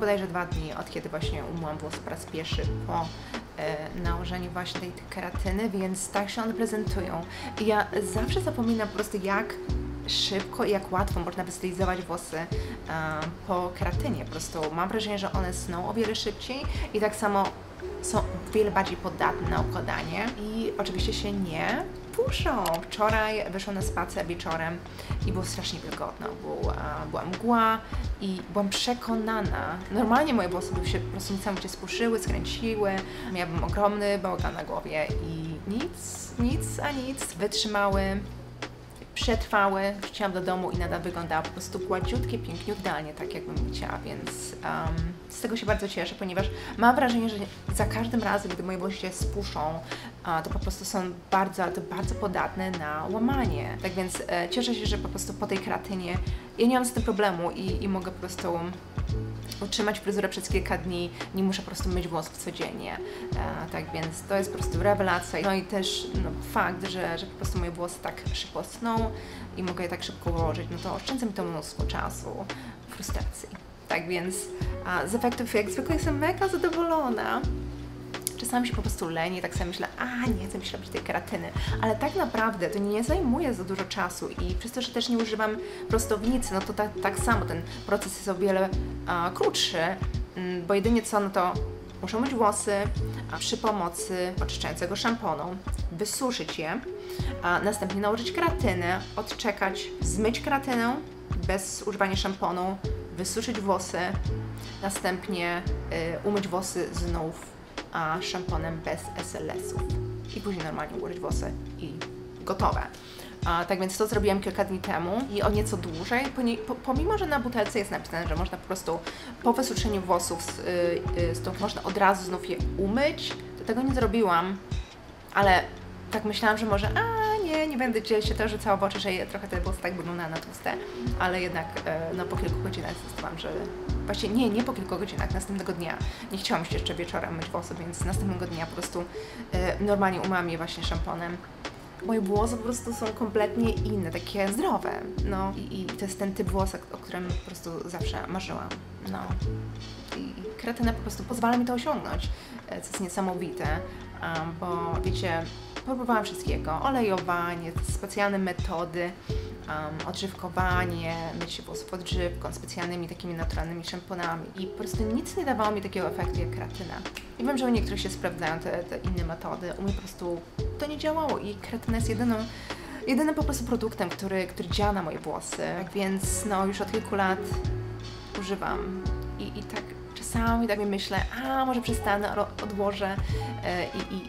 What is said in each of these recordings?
bodajże 2 dni, od kiedy właśnie umyłam włosy po raz pierwszy po nałożeniu właśnie tej keratyny, więc tak się one prezentują. I ja zawsze zapominam po prostu, jak szybko i jak łatwo można wystylizować włosy po keratynie. Po prostu mam wrażenie, że one sną o wiele szybciej i tak samo są o wiele bardziej podatne na układanie i oczywiście się nie puszą. Wczoraj wyszłam na spacer wieczorem i było strasznie wilgotno, była mgła i byłam przekonana. Normalnie moje włosy by się po prostu niesamowicie spuszyły, skręciły, miałabym ogromny bałagan na głowie i nic, wytrzymały, przetrwały, wróciłam do domu i nadal wyglądała po prostu gładziutkie, piękniutkie, idealnie tak, jakbym chciała, więc z tego się bardzo cieszę, ponieważ mam wrażenie, że za każdym razem, gdy moje włosy się spuszczą, to po prostu są bardzo podatne na łamanie. Tak więc cieszę się, że po prostu po tej keratynie ja nie mam z tym problemu i mogę po prostu utrzymać fryzurę przez kilka dni, nie muszę po prostu myć włosów codziennie. Tak więc to jest po prostu rewelacja. No i też fakt, że po prostu moje włosy tak szybko sną i mogę je tak szybko ułożyć, no to oszczędza mi to mnóstwo czasu, frustracji. Tak więc z efektów jak zwykle jestem mega zadowolona. Czasami się po prostu lenię, tak sobie myślę, nie chcę mi się robić tej keratyny, ale tak naprawdę to nie zajmuje za dużo czasu i przez to, że też nie używam prostownicy, no to tak samo ten proces jest o wiele krótszy, bo jedynie co, no to muszę myć włosy przy pomocy oczyszczającego szamponu, wysuszyć je, następnie nałożyć keratynę, odczekać, zmyć keratynę bez używania szamponu, wysuszyć włosy, następnie umyć włosy znów szamponem bez SLS-ów i później normalnie ułożyć włosy i gotowe. Tak więc to zrobiłam kilka dni temu i o nieco dłużej, pomimo że na butelce jest napisane, że można po prostu po wysuszeniu włosów stąd można od razu znów je umyć, to tego nie zrobiłam, ale tak myślałam, że może nie będę się to rzucała w oczy, że trochę te włosy tak wyglądają na tłuste, ale jednak no, po kilku godzinach zdecydowałam, że właśnie nie po kilku godzinach, następnego dnia nie chciałam się jeszcze wieczorem myć włosy, więc następnego dnia po prostu normalnie umyłam je właśnie szamponem. Moje włosy po prostu są kompletnie inne, takie zdrowe, no i to jest ten typ włosów, o którym po prostu zawsze marzyłam, no. I keratyna po prostu pozwala mi to osiągnąć, co jest niesamowite, bo wiecie, próbowałam wszystkiego, olejowanie, specjalne metody, odżywkowanie, mycie włosów odżywką, specjalnymi takimi naturalnymi szamponami i po prostu nic nie dawało mi takiego efektu jak keratyna. I wiem, że u niektórych się sprawdzają te inne metody, u mnie po prostu to nie działało i keratyna jest jedynym po prostu produktem, który działa na moje włosy, tak więc no już od kilku lat używam i tak czasami tak myślę, może przestanę, odłożę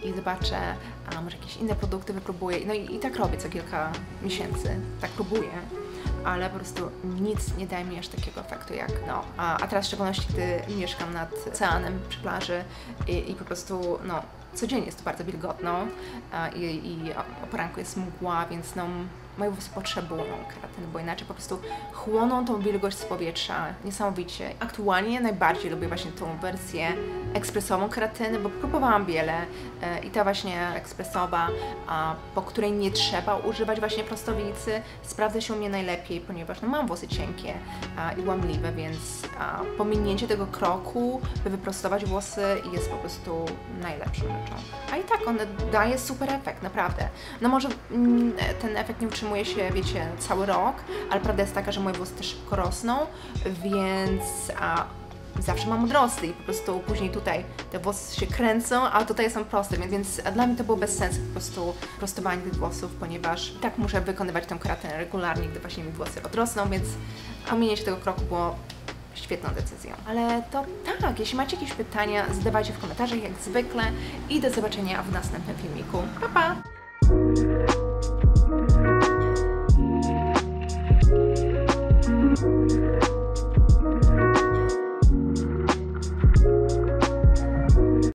i zobaczę, może jakieś inne produkty wypróbuję. No i tak robię co kilka miesięcy, tak próbuję, ale po prostu nic nie daje mi aż takiego efektu jak a teraz w szczególności, gdy mieszkam nad oceanem przy plaży i po prostu codziennie jest to bardzo wilgotno i o poranku jest mgła, więc moje włosy potrzebują keratyny, bo inaczej po prostu chłoną tą wilgoć z powietrza niesamowicie. Aktualnie najbardziej lubię właśnie tą wersję ekspresową keratyny, bo próbowałam wiele i ta właśnie ekspresowa, po której nie trzeba używać właśnie prostownicy, sprawdza się u mnie najlepiej, ponieważ mam włosy cienkie i łamliwe, więc pominięcie tego kroku, by wyprostować włosy jest po prostu najlepszą rzeczą. A i tak on daje super efekt, naprawdę. No może ten efekt nie utrzymuje się, wiecie, cały rok, ale prawda jest taka, że moje włosy też szybko rosną, więc zawsze mam odrosty i po prostu później tutaj te włosy się kręcą, a tutaj są proste, więc dla mnie to było bez sensu po prostu prostowanie tych włosów, ponieważ i tak muszę wykonywać tę keratynę regularnie, gdy właśnie mi włosy odrosną, więc pominięcie tego kroku było świetną decyzją. Ale to tak, jeśli macie jakieś pytania, zadawajcie w komentarzach jak zwykle i do zobaczenia w następnym filmiku. Pa, pa!